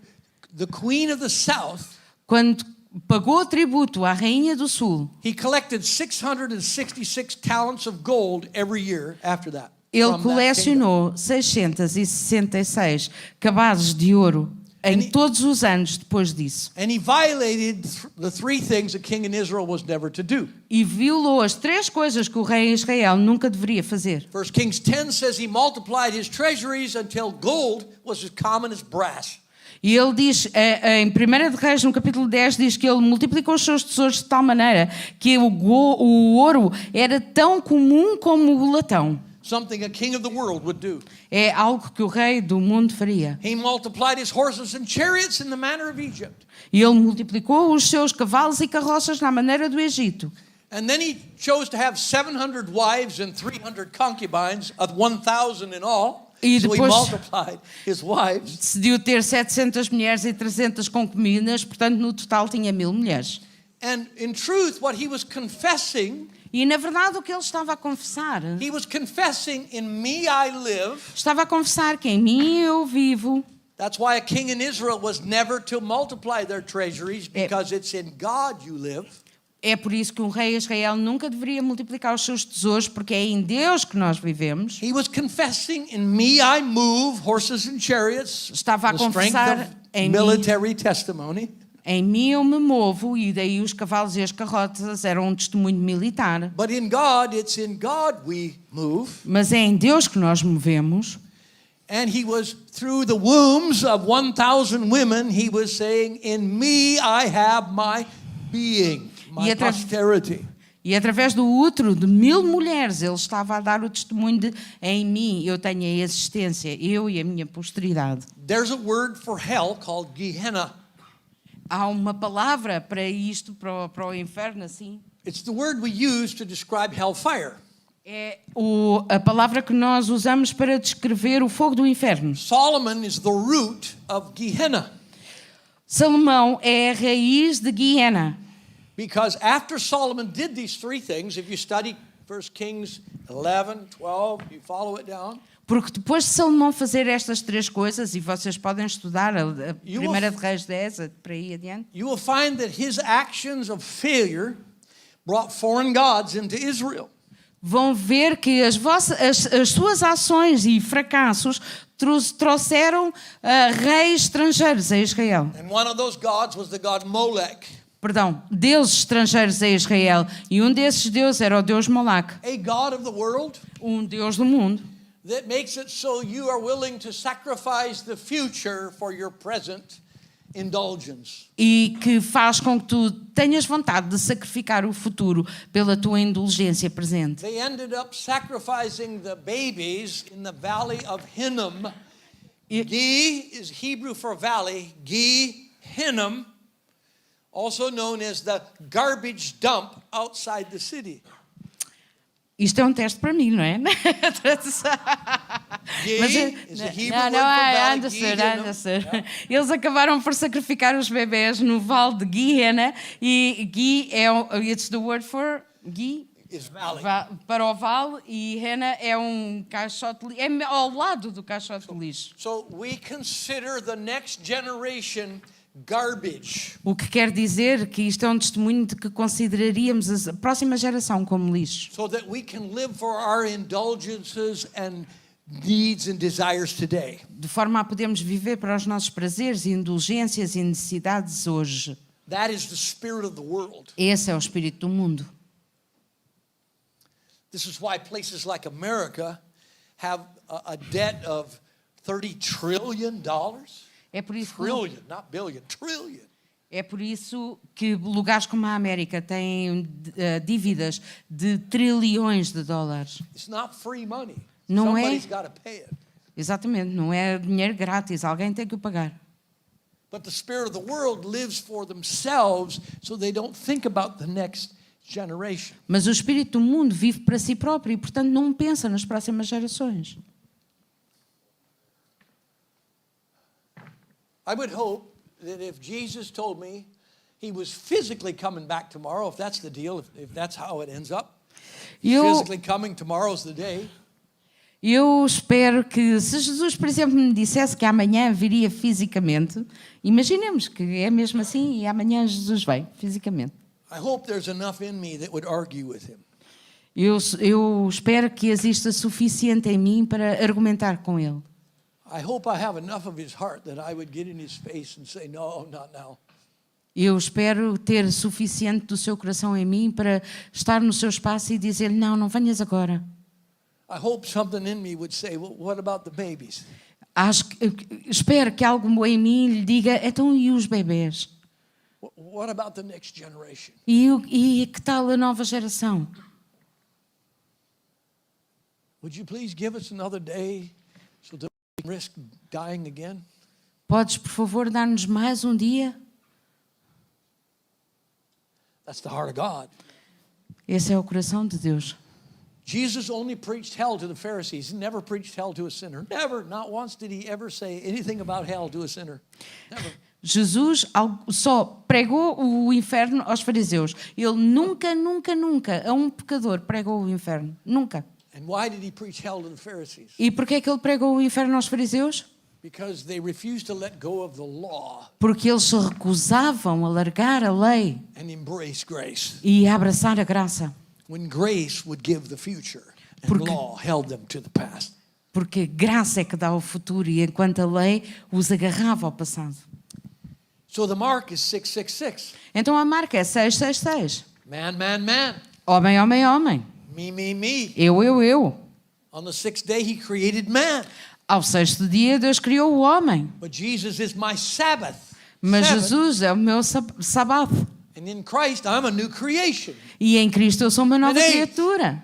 the Queen of the South, quando pagou tributo à Rainha do Sul, he collected 666 talents of gold every year after that. ele from that kingdom. colecionou 666 cabazes de ouro em todos os anos depois disso. And he violated the three things a king in Israel was never to do. E violou as 3 coisas que o rei em Israel nunca deveria fazer. 1 Kings 10 says he multiplied his treasuries until gold was as common as brass. E ele diz, em 1 de Reis, no capítulo 10, diz que ele multiplicou os seus tesouros de tal maneira que o ouro era tão comum como o latão. Something a king of the world would do. É algo que o rei do mundo faria. He multiplied his horses and chariots in the manner of Egypt. E ele multiplicou os seus cavalos e carroças na maneira do Egito. And then he chose to have 700 wives and 300 concubines, of 1,000 in all. E So he depois- multiplied his wives. Decidiu ter 700 mulheres e 300 concubinas, portanto, no total tinha 1000 mulheres. And in truth, what he was confessing, E, na verdade, o que ele estava a confessar, he was confessing, in me I live. estava a confessar que em mim eu vivo. That's why a king in Israel was never to multiply their treasuries, because it's in God you live. É por isso que um rei em Israel nunca deveria multiplicar os seus tesouros, porque é em Deus que nós vivemos. He was confessing, in me I move horses and chariots. Estava a The strength confessar of em mim. military testimony. Em mim eu me movo, e daí os cavalos e as carroças eram um testemunho militar. But in God, it's in God we move. Mas é em Deus que nós movemos. And he was, through the wombs of 1,000 women, he was saying, in me I have my being, my E posterity. E através do útero de 1000 mulheres, ele estava a dar o testemunho de em mim eu tenho a existência, eu e a minha posteridade. There's a word for hell called Gehenna. Há uma palavra para isto, para o inferno, assim. It's the word we use to describe hellfire. É a palavra que nós usamos para descrever o fogo do inferno. Solomon is the root of Gehenna. Salomão é a raiz de Guiena. Because after Solomon did these three things, if you study 1 Kings 11, 12, you follow it down. Porque depois de Salomão fazer estas 3 coisas, e vocês podem estudar a Primeira de Reis 10, para aí adiante, You will find that his actions of failure brought foreign gods into Israel. vão ver que as suas ações e fracassos trouxeram reis estrangeiros a Israel. And one of those gods was the god Molech, Perdão, deuses estrangeiros a Israel. E um desses deuses era o deus Moloch, a god of the world um deus do mundo, that makes it so you are willing to sacrifice the future for your present indulgence. e que faz com que tu tenhas vontade de sacrificar o futuro pela tua indulgência presente. They ended up sacrificing the babies in the valley of Hinnom. Ge is Hebrew for valley. Hinnom, also known as the garbage dump outside the city. Isto é um teste para mim, não é? Is a Hebrew word for I valley. understood. Eles acabaram por sacrificar os bebés no vale de Guiena e Gui it's the word for Gui Is valley. para o vale, e Rena é um caixote, é ao lado do caixote de lixo. So we consider the next generation garbage. O que quer dizer que isto é um testemunho de que consideraríamos a próxima geração como lixo. So that we can live for our indulgences and needs and desires today. De forma a podermos viver para os nossos prazeres, indulgências e necessidades hoje. That is the spirit of the world. Esse é o espírito do mundo. This is why places like America have a debt of $30 trillion. É por isso Trillion, not billion, trillion. É por isso que lugares como a América têm dívidas de trilhões de dólares. It's not free money. Não é? Somebody's got to pay it. Exatamente, não é dinheiro grátis, alguém tem que o pagar. But the spirit of the world lives for themselves, so they don't think about the next generation. Mas o espírito do mundo vive para si próprio e, portanto, não pensa nas próximas gerações. I would hope that if Jesus told me he was physically coming back tomorrow, if that's the deal, if that's how it ends up. Eu, physically coming. Tomorrow's the day. eu espero que, se Jesus, por exemplo, me dissesse que amanhã viria fisicamente, imaginemos que é mesmo assim e amanhã Jesus vem fisicamente. I hope there's enough in me that would argue with him. Eu espero que exista suficiente em mim para argumentar com ele. I hope I have enough of his heart that I would get in his face and say, no, not now. Eu espero ter suficiente do seu coração em mim para estar no seu espaço e dizer-lhe, não, não venhas agora. I hope something in me would say, well, what about the babies? Espero que algo em mim lhe diga, então e os bebês? What about the next generation? E que tal a nova geração? Would you please give us another day so that we can risk dying again? Podes, por favor, dar-nos mais um dia? That's the heart of God. Esse é o coração de Deus. Jesus only preached hell to the Pharisees. He never preached hell to a sinner. Never, not once did he ever say anything about hell to a sinner. Never. Jesus só pregou o inferno aos fariseus. Ele nunca, nunca, nunca a um pecador pregou o inferno. Nunca. And why did he preach hell to the Pharisees? E porquê é que ele pregou o inferno aos fariseus? Because they refused to let go of the law Porque eles se recusavam a largar a lei and embrace grace. e a abraçar a graça. When grace would give the future and Porque- law held them to the past. Porque graça é que dá o futuro e enquanto a lei os agarrava ao passado. So the mark is 666. Então a marca é 666. Man, man, man. Homem, homem, homem. Me, me, me. Eu. On the sixth day he created man. Ao sexto dia Deus criou o homem. But Jesus is my Sabbath. Mas Seven. Jesus é o meu sábado. And in Christ I'm a new creation. E em Cristo eu sou uma nova Amém. criatura.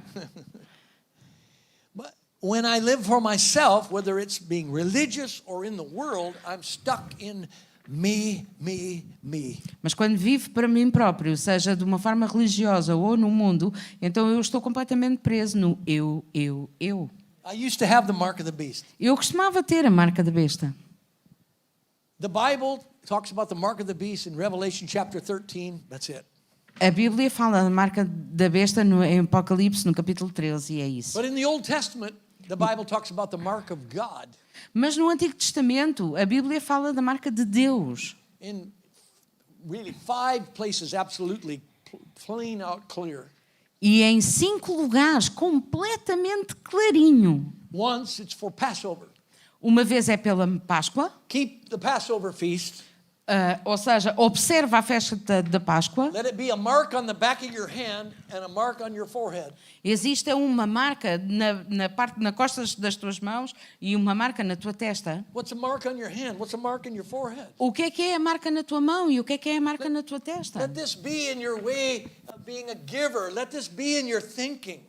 But when I live for myself, whether it's being religious or in the world, I'm stuck in me, me, me. Mas quando vivo para mim próprio, seja de uma forma religiosa ou no mundo, então eu estou completamente preso no eu. I used to have the mark of the beast. Eu costumava ter a marca da besta. The Bible talks about the mark of the beast in Revelation chapter 13. That's it. A Bíblia fala da marca da besta em Apocalipse, no capítulo 13, e é isso. But in the Old Testament, the Bible talks about the mark of God. Mas no Antigo Testamento, a Bíblia fala da marca de Deus. In really 5 places, absolutely plain out clear. E em 5 lugares, completamente clarinho. Once, it's for Passover. Uma vez é pela Páscoa, Keep the Passover feast. ou seja, observa a festa da Páscoa. Let it be a mark on the back of your hand and a mark on your forehead. Existe uma marca na costa das tuas mãos e uma marca na tua testa. What's a mark on your hand? What's a mark in your forehead? O que é a marca na tua mão e o que é a marca na tua testa? Let this be in your way of being a giver. Let this be in your thinking.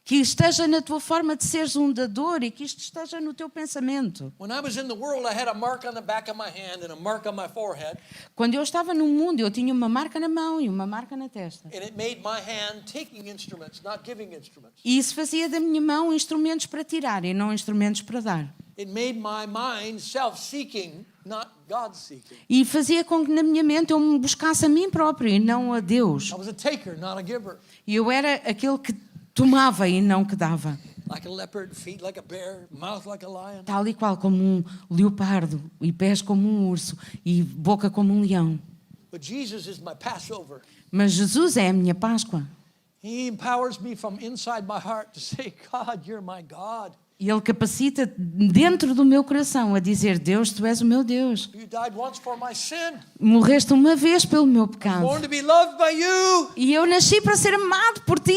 Que esteja na tua forma de seres um dador e que isto esteja no teu pensamento. When I was in the world, I had a mark on the back of my hand and a mark on my forehead, Quando eu estava no mundo, eu tinha uma marca na mão e uma marca na testa. and it made my hand taking instruments, not giving instruments. E isso fazia da minha mão instrumentos para tirar e não instrumentos para dar. It made my mind self-seeking, not God-seeking. E fazia com que na minha mente eu me buscasse a mim próprio e não a Deus. I was a taker, not a giver. E eu era aquele que tomava e não que dava. Like a leopard, feet like a bear, mouth like a lion. Tal e qual como um leopardo, e pés como um urso, e boca como um leão. But Jesus is my Passover. Mas Jesus é a minha Páscoa. He empowers me from inside my heart to say, God, you're my God. E Ele capacita dentro do meu coração a dizer, Deus, Tu és o meu Deus. You died once for my sin. Morreste uma vez pelo meu pecado. Born to be loved by you. E eu nasci para ser amado por Ti.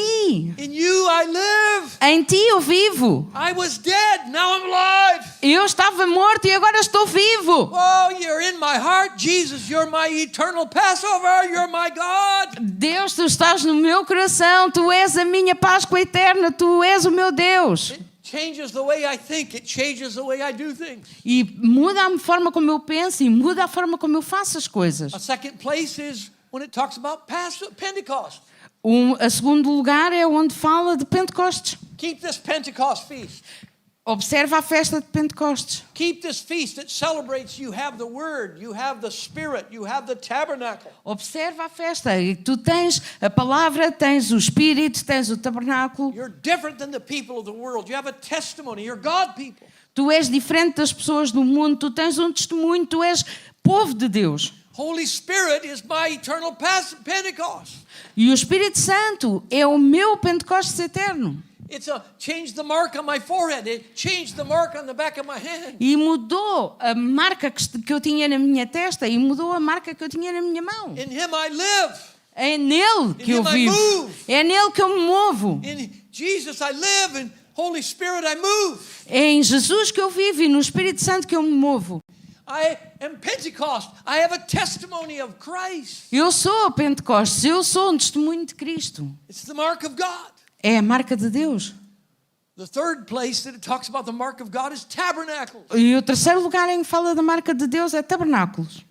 In you I live. Em Ti eu vivo. I was dead, now I'm alive. Eu estava morto e agora estou vivo. Oh, you're in my heart, Jesus. You're my eternal Passover. You're my God. Deus, Tu estás no meu coração. Tu és a minha Páscoa eterna. Tu és o meu Deus. It changes the way I think. It changes the way I do things. E muda a forma como eu penso e muda a forma como eu faço as coisas. A second place is when it talks about Pentecost. A segundo lugar é onde fala de Pentecostes. Keep this Pentecost feast. Observa a festa de Pentecostes. Keep this feast that celebrates you have the Word, you have the Spirit, you have the tabernacle. Observa a festa. E tu tens a palavra, tens o Espírito, tens o tabernáculo. You're different than the people of the world. You have a testimony. You're God people. Tu és diferente das pessoas do mundo. Tu tens um testemunho. Tu és povo de Deus. Holy Spirit is my eternal Pentecost. E o Espírito Santo é o meu Pentecostes eterno. It's a change the mark on my forehead. It changed the mark on the back of my hand. E mudou a marca que eu tinha na minha testa e mudou a marca que eu tinha na minha mão. In Him I live. É nele que eu In Him I vivo. move. É nele que eu me movo. In Jesus I live. In Holy Spirit I move. É em Jesus que eu vivo e no Espírito Santo que eu me movo. I am Pentecost. I have a testimony of Christ. Eu sou Pentecostes. Eu sou um testemunho de Cristo. It's the mark of God. É a marca de Deus. The third place that it talks about the mark of God is tabernacles. E o terceiro lugar em que fala da marca de Deus é tabernáculos.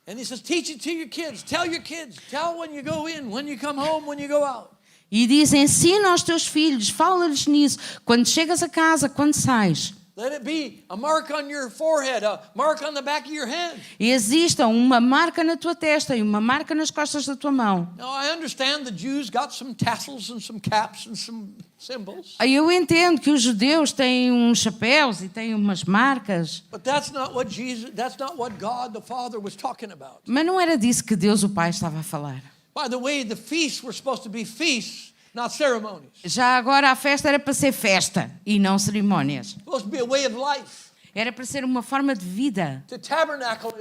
And He says, teach it to your kids. Tell your kids. Tell when you go in, when you come home, when you go out. E diz, ensina aos teus filhos, fala-lhes nisso, quando chegas a casa, quando sais. Let it be a mark on your forehead, a mark on the back of your hand. E exista uma marca na tua testa e uma marca nas costas da tua mão. Now, I understand the Jews got some tassels and some caps and some symbols. Eu entendo que os judeus têm uns chapéus e têm umas marcas, But that's not what God the Father was talking about. mas não era disso que Deus o Pai estava a falar. By the way, the feasts were supposed to be feasts, not ceremonies. Já agora a festa era para ser festa e não cerimónias. Supposed to be a way of life. Era para ser uma forma de vida. To tabernacle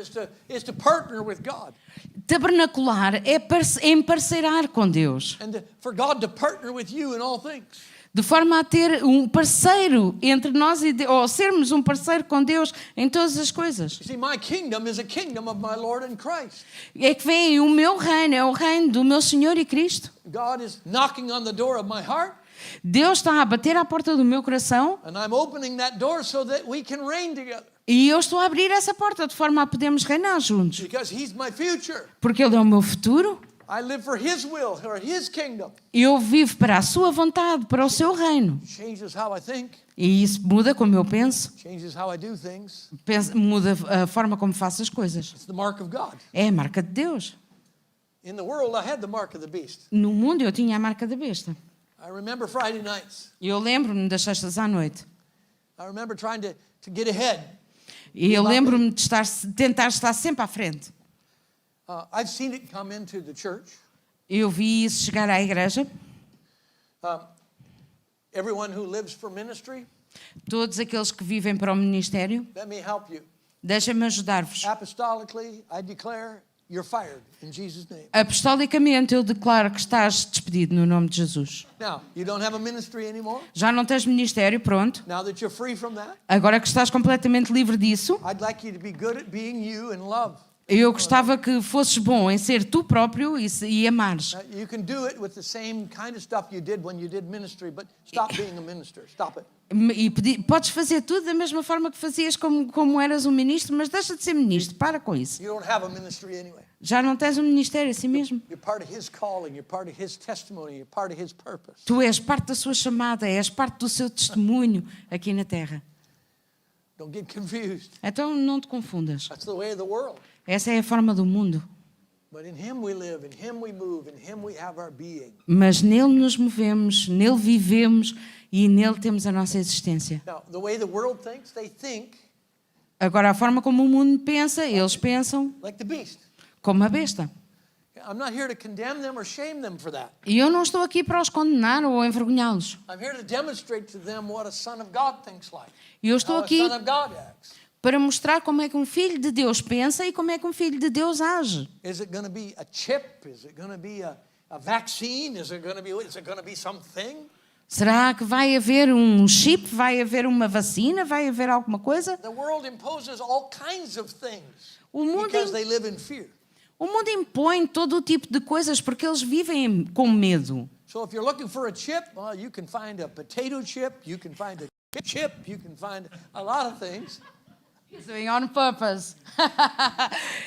is to partner with God. Tabernacular é emparceirar com Deus. And for God to partner with you in all things. De forma a ter um parceiro entre nós ou sermos um parceiro com Deus em todas as coisas. You see, my kingdom is a kingdom of my Lord and Christ. É que vem o meu reino, é o reino do meu Senhor e Cristo. God is knocking on the door of my heart. Deus está a bater à porta do meu coração And I'm opening that door so that we can reign together. e eu estou a abrir essa porta de forma a podermos reinar juntos. Because He's my future. Porque Ele é o meu futuro. I live for His will, for His kingdom. Eu vivo para a sua vontade, para o seu reino. It changes how I think. E isso muda como eu penso, Changes how I do things. muda a forma como faço as coisas. It's the mark of God. É a marca de Deus. In the world, I had the mark of the beast. No mundo eu tinha a marca da besta. I remember Friday nights. Eu lembro-me das sextas à noite. I remember trying to get ahead. E eu lembro-me de tentar estar sempre à frente. I've seen it come into the church. Eu vi isso chegar à igreja. Everyone who lives for ministry, Todos aqueles que vivem para o ministério, let me help you. deixem-me ajudar-vos. Apostolically, I declare you're fired in Jesus' name. Apostolicamente eu declaro que estás despedido no nome de Jesus. Now, you don't have a ministry anymore. Já não tens ministério, pronto. Now that you're free from that, Agora que estás completamente livre disso, I'd like you to be good at being you and love. eu gostava que fosses bom em ser tu próprio e amares. You can do it with the same kind of stuff you did when you did ministry, but stop being a minister. Stop it. E podes fazer tudo da mesma forma que fazias como eras um ministro, mas deixa de ser ministro, para com isso. You don't have a ministry anyway. Já não tens um ministério assim mesmo. You're part of His calling. You're part of His testimony. You're part of His purpose. Tu és parte da sua chamada, és parte do seu testemunho aqui na terra. Don't get confused. Então não te confundas. That's the way of the world. Essa é a forma do mundo. But in Him we live, in Him we move, in Him we have our being. Mas nele nos movemos, nele vivemos e nele temos a nossa existência. Now, the way the world thinks, they think Agora, a forma como o mundo pensa, eles pensam like the beast. como a besta. I'm not here to condemn them or shame them for that. E eu não estou aqui para os condenar ou envergonhá-los. I'm here to demonstrate to them what a son of God thinks like. E eu estou How a aqui son of God acts. para mostrar como é que um filho de Deus pensa e como é que um filho de Deus age. Is it going to be a chip? Is it going to be a vaccine? Is it going to be something? Será que vai haver um chip? Vai haver uma vacina? Vai haver alguma coisa? The world imposes all kinds of things O mundo, because they live in fear. o mundo impõe todo o tipo de coisas porque eles vivem com medo. So if you're looking for a chip, well, you can find a potato chip, you can find a chip, you can find a lot of things. He's doing on purpose.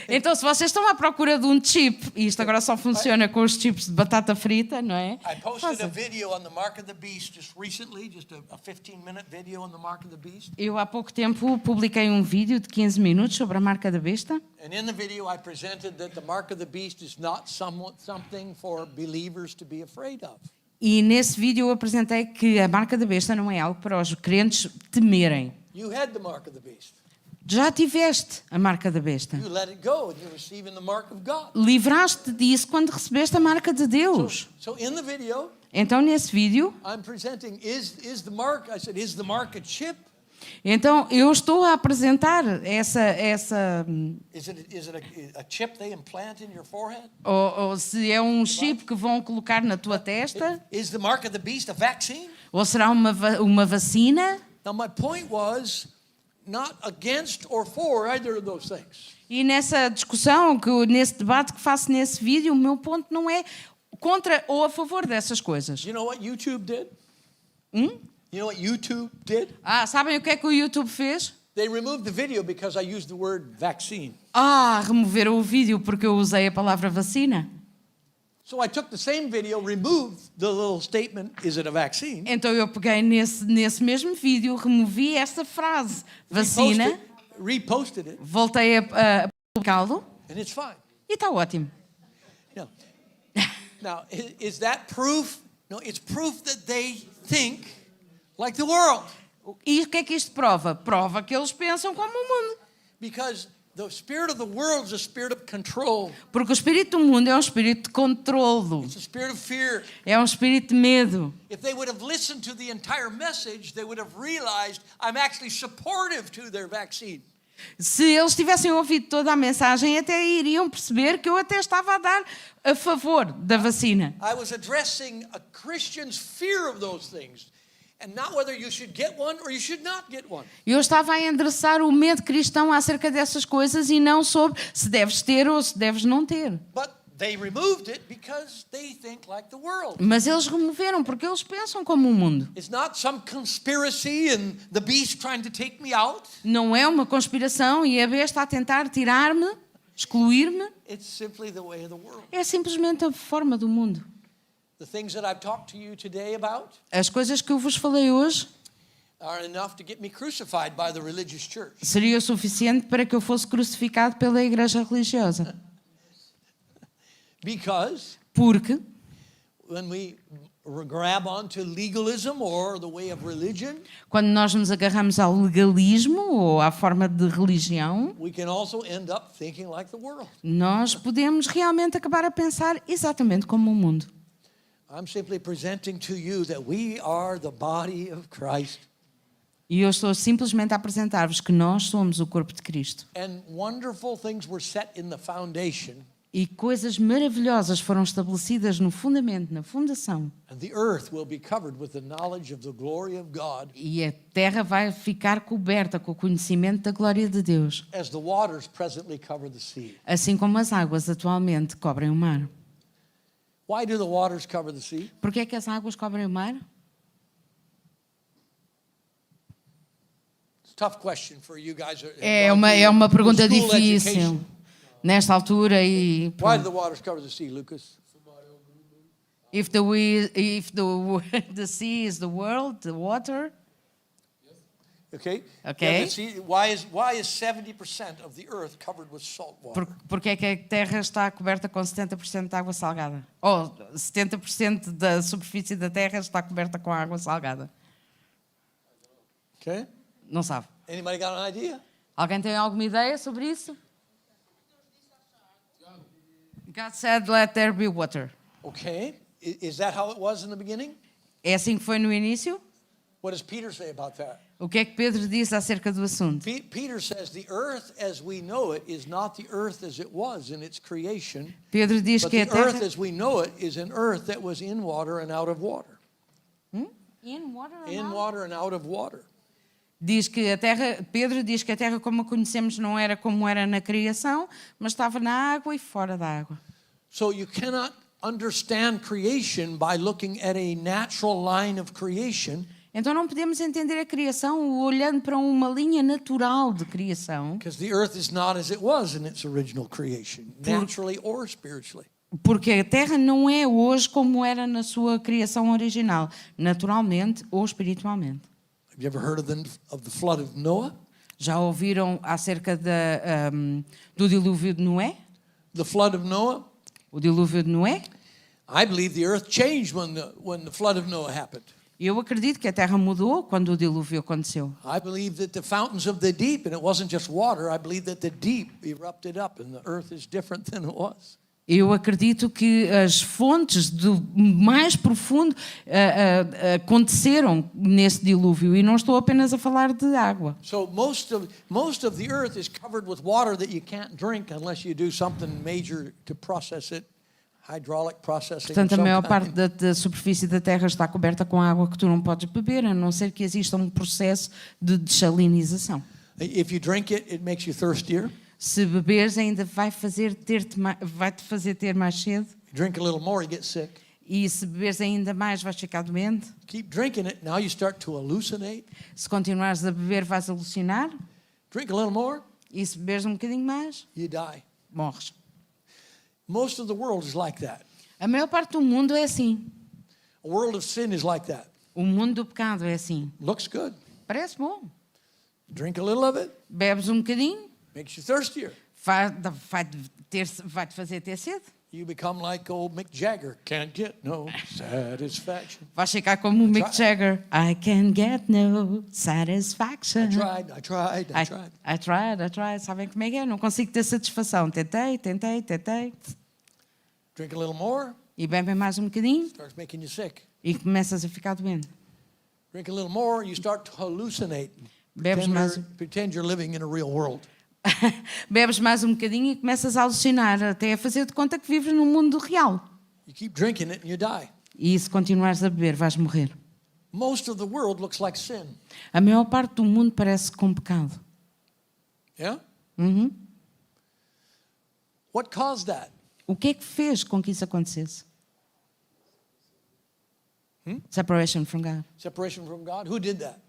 Então, se vocês estão à procura de um chip, e isto agora só funciona com os chips de batata frita, não é? I posted a video on the Mark of the Beast just recently, just a 15-minute video on the Mark of the Beast. Eu há pouco tempo publiquei um vídeo de 15 minutos sobre a marca da besta. And in the video I presented that the Mark of the Beast is not something for believers to be afraid of. E nesse vídeo eu apresentei que a marca da besta não é algo para os crentes temerem. You had the Mark of the Beast. Já tiveste a marca da besta. You let it go and you're receiving the mark of God. Livraste disso quando recebeste a marca de Deus. So in the video, Então, nesse vídeo, I'm presenting is the mark, I said, is the mark a chip? então eu estou a apresentar essa Is it a chip they implant in your forehead? ou se é um chip que vão colocar na tua testa, Is the mark of the beast a vaccine? ou será uma vacina. Now my point was not against or for either of those things. E nessa discussão, nesse debate que faço nesse vídeo, o meu ponto não é contra ou a favor dessas coisas. You know what YouTube did? You know what YouTube did? Sabem o que é que o YouTube fez? They removed the video because I used the word vaccine. Removeram o vídeo porque eu usei a palavra vacina. So I took the same video, removed the little statement, is it a vaccine? Então eu peguei nesse mesmo vídeo, removi essa frase, vacina, reposted it, voltei a publicá-lo and it's fine. e está ótimo. Now, is that proof? No, it's proof that they think like the world. E o que é que isto prova? Prova que eles pensam como o mundo. Because the spirit of the world is a spirit of control. Porque o espírito do mundo é um espírito de controlo. It's a spirit of fear. É um espírito de medo. If they would have listened to the entire message, they would have realized I'm actually supportive to their vaccine. Se eles tivessem ouvido toda a mensagem, até iriam perceber que eu até estava a dar a favor da vacina. I was addressing a Christian's fear of those things, and not whether you should get one or you should not get one. Eu estava a endereçar o medo cristão acerca dessas coisas e não sobre se deves ter ou se deves não ter. But they removed it because they think like the world. Mas eles removeram porque eles pensam como o mundo. It's not some conspiracy and the beast trying to take me out. Não é uma conspiração e a besta a tentar tirar-me, excluir-me. It's simply the way of the world. É simplesmente a forma do mundo. The things that I've talked to you today about As coisas que eu vos falei hoje are enough to get me crucified by the religious church. seria o suficiente para que eu fosse crucificado pela igreja religiosa. Because Porque when we grab onto legalism or the way of religion, quando nós nos agarramos ao legalismo ou à forma de religião, we can also end up thinking like the world. nós podemos realmente acabar a pensar exatamente como o mundo. I'm simply presenting to you that we are the body of Christ. E eu estou simplesmente a apresentar-vos que nós somos o corpo de Cristo. And wonderful things were set in the foundation. E coisas maravilhosas foram estabelecidas no fundamento, na fundação. And the earth will be covered with the knowledge of the glory of God, E a terra vai ficar coberta com o conhecimento da glória de Deus, as the waters presently cover the sea. assim como as águas atualmente cobrem o mar. Why do the waters cover the sea? Por que é que as águas cobrem o mar? It's a tough question for you guys. É uma pergunta difícil nesta altura e Why do the waters cover the sea, Lucas? if the sea is the world, the water. Okay. Okay. Yeah, the sea, why is 70% of the earth covered with salt water? Porque é que a terra está coberta com 70% de água salgada? Ou 70% da superfície da terra está coberta com água salgada? Okay. Não sabe. Anybody got an idea? Alguém tem alguma ideia sobre isso? God said, let there be water. Okay. Is that how it was in the beginning? É assim que foi no início? What does Peter say about that? O que é que Pedro diz acerca do assunto? Peter says the earth as we know it is not the earth as it was in its creation, Pedro diz but que the a earth terra... as we know it is an earth that was in water and out of water. In water or In not? water and out of water. Diz que a terra, Pedro diz que a terra como a conhecemos não era como era na criação, mas estava na água e fora da água. So you cannot understand creation by looking at a natural line of creation. Então não podemos entender a criação olhando para uma linha natural de criação, Because the earth is not as it was in its original creation, naturally or spiritually. porque a Terra não é hoje como era na sua criação original, naturalmente ou espiritualmente. Have you ever heard of the flood of Noah? Já ouviram acerca do dilúvio de Noé? The flood of Noah? O dilúvio de Noé? I believe the earth changed when the flood of Noah happened. Eu acredito que a Terra mudou quando o dilúvio aconteceu. I believe that the fountains of the deep, and it wasn't just water, I believe that the deep erupted up and the earth is different than it was. Eu acredito que as fontes do mais profundo aconteceram nesse dilúvio e não estou apenas a falar de água. So most of the earth is covered with water that you can't drink unless you do something major to process it, hydraulic processing. Portanto, a of some maior kind. parte da superfície da Terra está coberta com água que tu não podes beber, a não ser que exista um processo de desalinização. If you drink it, it makes you thirstier. Se beberes, ainda vai-te fazer ter mais sede. You drink a little more, you get sick. E se beberes ainda mais, vais ficar doente. Keep drinking it, now you start to hallucinate. Se continuares a beber, vais alucinar. Drink a little more, E se beberes um bocadinho mais, you die. morres. Most of the world is like that. A maior parte do mundo é assim. A world of sin is like that. O mundo do pecado é assim. Looks good. Parece bom. Drink a little of it, Bebes um bocadinho, makes you thirstier. vai-te fazer ter sede. You become like old Mick Jagger. Can't get no satisfaction. Vais ficar como o Mick Jagger. I can get no satisfaction. I tried. Sabem como é que é? Não consigo ter satisfação. Tentei. Drink a little more, E bebem mais um bocadinho starts making you sick. e começas a ficar doente. Drink a little more, you start to hallucinate. Bebes mais. Pretend you're living in a real world. Bebes mais um bocadinho e começas a alucinar, até a fazer de conta que vives no mundo real. You keep drinking it and you die. E se continuares a beber, vais morrer. Most of the world looks like sin. A maior parte do mundo parece com pecado. Yeah? Uhum. What caused that? O que é que fez com que isso acontecesse? Separation from God. Separation from God? Who did that?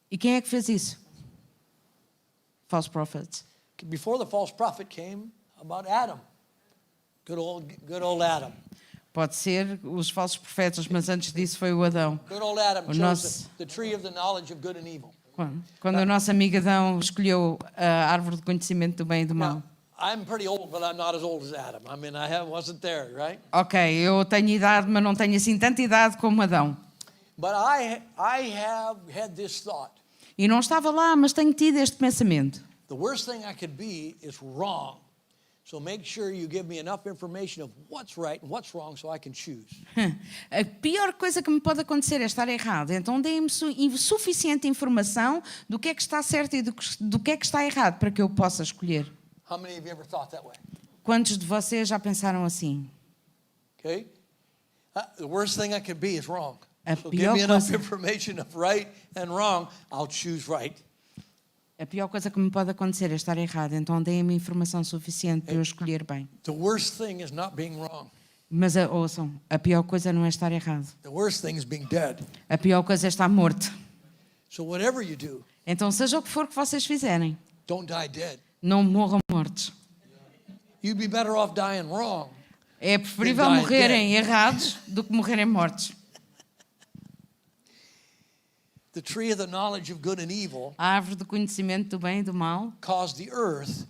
E quem é que fez isso? False prophets. Before the false prophet came, about Adam. Good old Adam. Pode ser os falsos profetas, mas antes disso foi o Adão. Good old Adam O chose nosso- the tree of the knowledge of good and evil. Quando o nosso amigo Adão escolheu a árvore de conhecimento do bem e do mal. Now, I'm pretty old, but I'm not as old as Adam. I mean, wasn't there, right? Ok, eu tenho idade, mas não tenho assim tanta idade como Adão. But I have had this thought. E não estava lá, mas tenho tido este pensamento. The worst thing I could be is wrong. So make sure you give me enough information of what's right and what's wrong so I can choose. A pior coisa que me pode acontecer é estar errado. Então deem-me suficiente informação do que é que está certo e do que é que está errado para que eu possa escolher. How many of you ever thought that way? Quantos de vocês já pensaram assim? Okay? The worst thing I could be is wrong. A So give pior me enough coisa- information of right and wrong, I'll choose right. A pior coisa que me pode acontecer é estar errado. Então deem-me informação suficiente para eu escolher bem. The worst thing is not being wrong. Mas ouçam, a pior coisa não é estar errado. The worst thing is being dead. A pior coisa é estar morto. So whatever you do, Então seja o que for que vocês fizerem, don't die dead. não morram mortos. You'd be better off dying wrong. É preferível Dying morrerem errados do que morrerem mortos. The tree of the knowledge of good and evil A árvore do conhecimento do bem e do mal caused the earth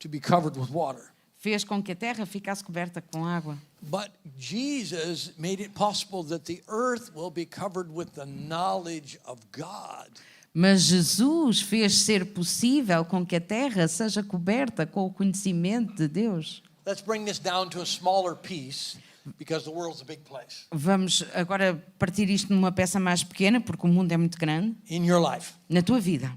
to be covered with water. fez com que a terra ficasse coberta com água. But Jesus made it possible that the earth will be covered with the knowledge of God. Mas Jesus fez ser possível com que a terra seja coberta com o conhecimento de Deus. Let's bring this down to a smaller piece because the world's a big place. Vamos agora partir isto numa peça mais pequena, porque o mundo é muito grande. In your life, Na tua vida,